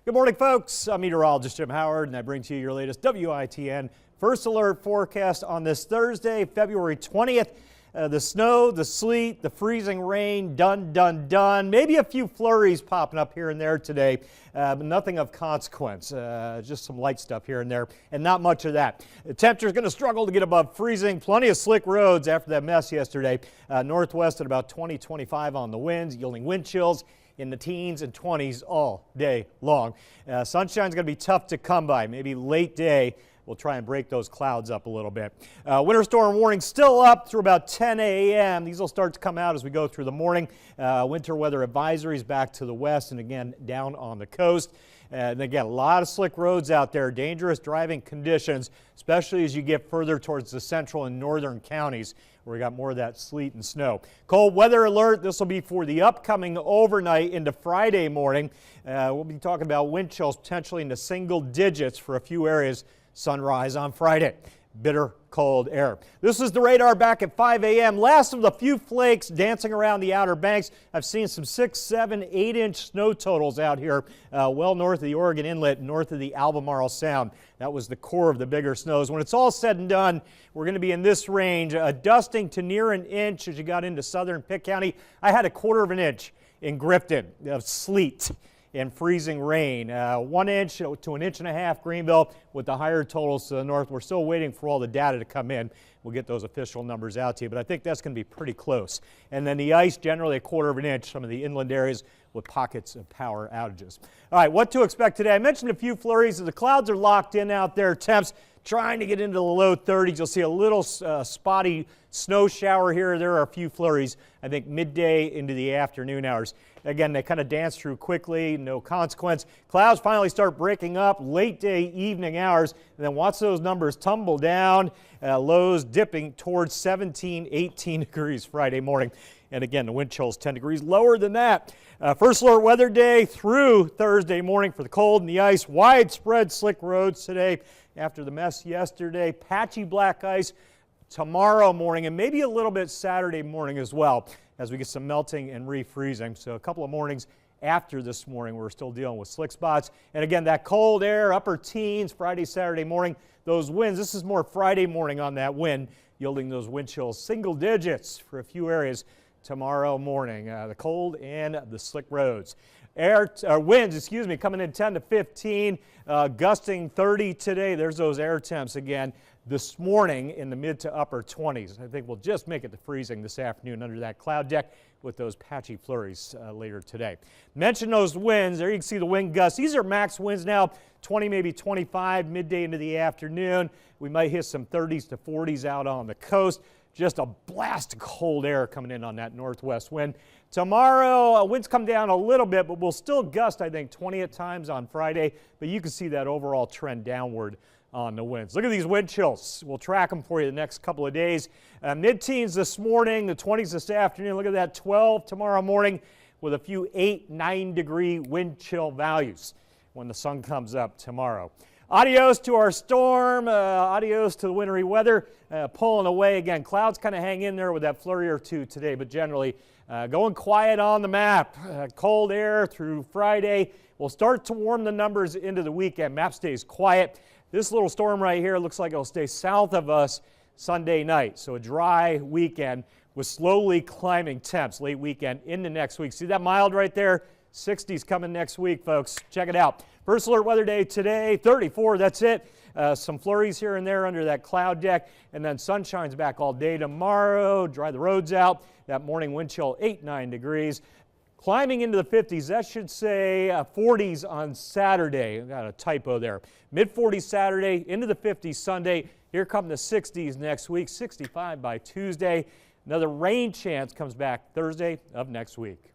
Good morning, folks. I'm meteorologist Jim Howard, and I bring to you your latest WITN First Alert forecast on this Thursday, February 20th. The snow, the sleet, the freezing rain, done. Maybe a few flurries popping up here and there today, but nothing of consequence. Just some light stuff here and there, and not much of that. The temperature's going to struggle to get above freezing. Plenty of slick roads after that mess yesterday. Northwest at about 20-25 on the winds, yielding wind chills in the teens and 20s all day long. Sunshine's going to be tough to come by. Maybe late day. We'll try and break those clouds up a little bit. Winter storm warning still up through about 10 a.m. These will start to come out as we go through the morning. Winter weather advisories back to the west and again down on the coast. And again, a lot of slick roads out there, dangerous driving conditions, especially as you get further towards the central and northern counties where we got more of that sleet and snow. Cold weather alert. This will be for the upcoming overnight into Friday morning. We'll be talking about wind chills potentially into single digits for a few areas. Sunrise on Friday. Bitter cold air. This is the radar back at 5 a.m. Last of the few flakes dancing around the Outer Banks. I've seen some 6, 7, 8-inch snow totals out here well north of the Oregon Inlet, north of the Albemarle Sound. That was the core of the bigger snows. When it's all said and done, we're going to be in this range, dusting to near an inch as you got into southern Pitt County. I had 1/4 of an inch in Grifton of sleet and freezing rain. 1 inch to 1.5 inches Greenville with the higher totals to the north. We're still waiting for all the data to come in. We'll get those official numbers out to you, but I think that's going to be pretty close. And then the ice, generally 1/4 of an inch, some of the inland areas with pockets of power outages. All right, what to expect today? I mentioned a few flurries. The clouds are locked in out there. Temps trying to get into the low 30s. You'll see a little spotty snow shower here. There are a few flurries, I think, midday into the afternoon hours. Again, they kind of dance through quickly, no consequence. Clouds finally start breaking up late day evening hours, and then watch those numbers tumble down, lows dipping towards 17, 18 degrees Friday morning. And again, the wind chills 10 degrees lower than that. First alert weather day through Thursday morning for the cold and the ice. Widespread slick roads today after the mess yesterday. Patchy black ice tomorrow morning and maybe a little bit Saturday morning as well as we get some melting and refreezing. So a couple of mornings after this morning, we're still dealing with slick spots. And again, that cold air, upper teens, Friday, Saturday morning. Those winds, this is more Friday morning on that wind, yielding those wind chills, single digits for a few areas tomorrow morning. The cold and the slick roads. Winds, coming in 10 to 15, gusting 30 today. There's those air temps again. This morning in the mid to upper 20s. I think we'll just make it to freezing this afternoon under that cloud deck with those patchy flurries later today. Mention those winds. There you can see the wind gusts. These are max winds now, 20, maybe 25 midday into the afternoon. We might hit some 30s to 40s out on the coast. Just a blast of cold air coming in on that northwest wind. Tomorrow, winds come down a little bit, but we'll still gust, I think, 20 at times on Friday. But you can see that overall trend downward on the winds. Look at these wind chills. We'll track them for you the next couple of days. Mid-teens this morning, the 20s this afternoon. Look at that, 12 tomorrow morning with a few 8, 9 degree wind chill values when the sun comes up tomorrow. Adios to our storm, adios to the wintry weather, pulling away again. Clouds kind of hang in there with that flurry or two today, but generally going quiet on the map. Cold air through Friday. We'll start to warm the numbers into the weekend. Map stays quiet. This little storm right here looks like it'll stay south of us Sunday night. So a dry weekend with slowly climbing temps late weekend into next week. See that mild right there? 60s coming next week, folks. Check it out. First alert weather day today, 34, that's it. Some flurries here and there under that cloud deck, and then sunshine's back all day tomorrow. Dry the roads out. That morning wind chill 8, 9 degrees. Climbing into the 50s, that should say 40s on Saturday. Got a typo there. Mid-40s Saturday, into the 50s Sunday. Here come the 60s next week, 65 by Tuesday. Another rain chance comes back Thursday of next week.